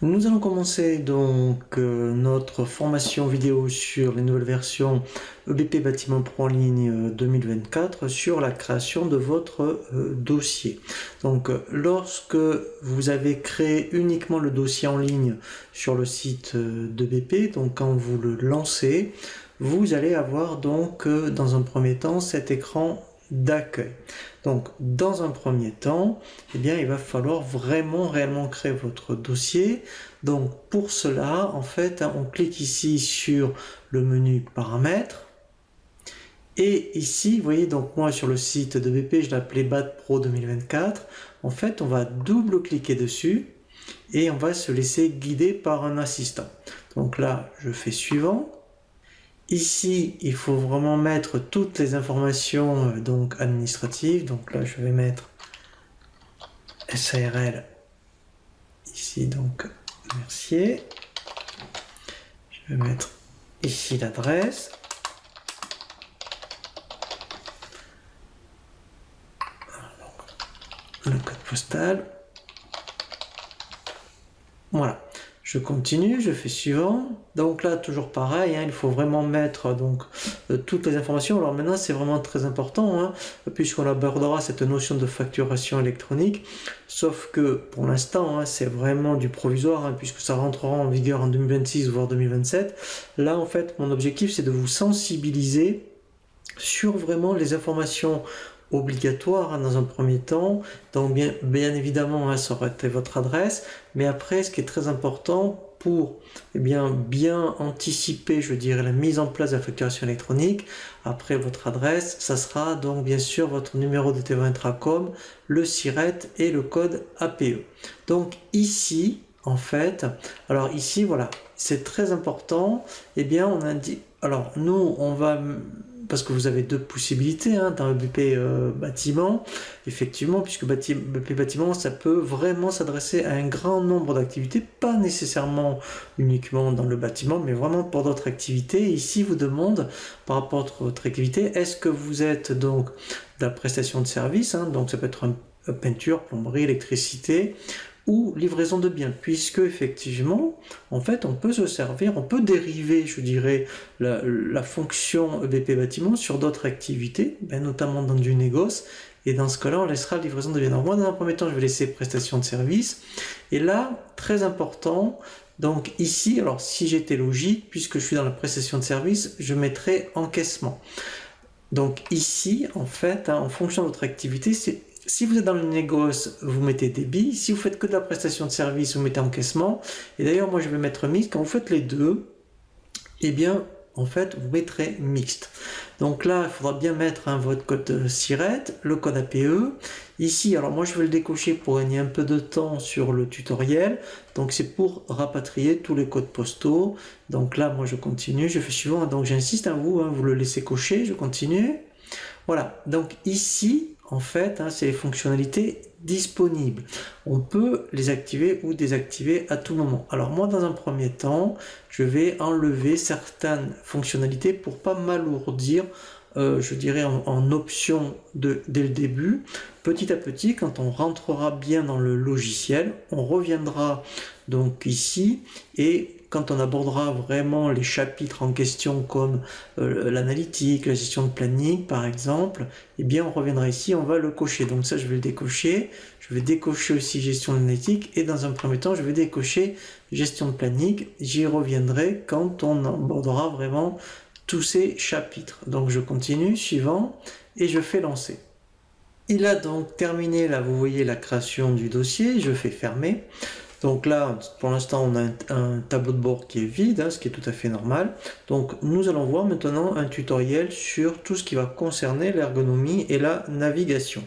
Nous allons commencer donc notre formation vidéo sur les nouvelles versions EBP Bâtiment Pro en ligne 2024 sur la création de votre dossier. Donc lorsque vous avez créé uniquement le dossier en ligne sur le site d'EBP, donc quand vous le lancez, vous allez avoir donc dans un premier temps cet écran d'accueil. Donc dans un premier temps, eh bien, il va falloir réellement créer votre dossier. Donc pour cela, en fait, on clique ici sur le menu paramètres. Et ici, vous voyez, donc moi sur le site de BP, je l'appelais BAT Pro 2024. En fait, on va double-cliquer dessus et on va se laisser guider par un assistant. Donc là, je fais suivant. Ici, il faut vraiment mettre toutes les informations donc administratives. Donc là, je vais mettre SARL. Ici, donc, Mercier. Je vais mettre ici l'adresse. Le code postal. Voilà. Je continue, je fais suivant. Donc là, toujours pareil, il faut vraiment mettre donc toutes les informations. Alors maintenant, c'est vraiment très important, puisqu'on abordera cette notion de facturation électronique. Sauf que pour l'instant, c'est vraiment du provisoire, puisque ça rentrera en vigueur en 2026 voire 2027. Là, en fait, mon objectif, c'est de vous sensibiliser sur vraiment les informations obligatoire dans un premier temps. Donc bien évidemment, ça aurait été votre adresse, mais après, ce qui est très important pour bien anticiper, je dirais, la mise en place de la facturation électronique, après votre adresse, ça sera donc bien sûr votre numéro de TVA Intracom, le SIRET et le code APE. Donc ici, en fait, alors ici, voilà, c'est très important, bien on a dit, alors nous, on va... Parce que vous avez deux possibilités dans le BP bâtiment, effectivement, puisque BP bâtiment, ça peut vraiment s'adresser à un grand nombre d'activités, pas nécessairement uniquement dans le bâtiment, mais vraiment pour d'autres activités. Ici, vous demande, par rapport à votre activité, est-ce que vous êtes donc de la prestation de service, donc ça peut être peinture, plomberie, électricité, ou livraison de biens, puisque effectivement, en fait, on peut se servir, on peut dériver, je dirais, la fonction EBP bâtiment sur d'autres activités, notamment dans du négoce, et dans ce cas-là, on laissera livraison de biens. Donc moi, dans un premier temps, je vais laisser prestation de service, et là, très important, donc ici, alors si j'étais logique, puisque je suis dans la prestation de service, je mettrai encaissement. Donc ici, en fait, en fonction de votre activité, si vous êtes dans le négoce, vous mettez débit. Si vous faites que de la prestation de service, vous mettez encaissement. Et d'ailleurs, moi, je vais mettre mixte. Quand vous faites les deux, bien, en fait, vous mettrez mixte. Donc là, il faudra bien mettre votre code SIRET, le code APE. Ici, alors moi, je vais le décocher pour gagner un peu de temps sur le tutoriel. Donc, c'est pour rapatrier tous les codes postaux. Donc là, moi, je continue, je fais suivant. Donc, j'insiste à vous, vous le laissez cocher, je continue. Voilà, donc ici, en fait, c'est les fonctionnalités disponibles. On peut les activer ou désactiver à tout moment. Alors moi, dans un premier temps, je vais enlever certaines fonctionnalités pour pas m'alourdir, je dirais, en option dès le début. Petit à petit, quand on rentrera bien dans le logiciel, on reviendra donc ici et quand on abordera vraiment les chapitres en question comme l'analytique, la gestion de planning par exemple, bien on reviendra ici, on va le cocher. Donc ça je vais le décocher, je vais décocher aussi gestion de l'analytique et dans un premier temps je vais décocher gestion de planning. J'y reviendrai quand on abordera vraiment tous ces chapitres. Donc je continue, suivant et je fais lancer. Il a donc terminé, là vous voyez la création du dossier, je fais fermer. Donc là, pour l'instant, on a un tableau de bord qui est vide, ce qui est tout à fait normal. Donc nous allons voir maintenant un tutoriel sur tout ce qui va concerner l'ergonomie et la navigation.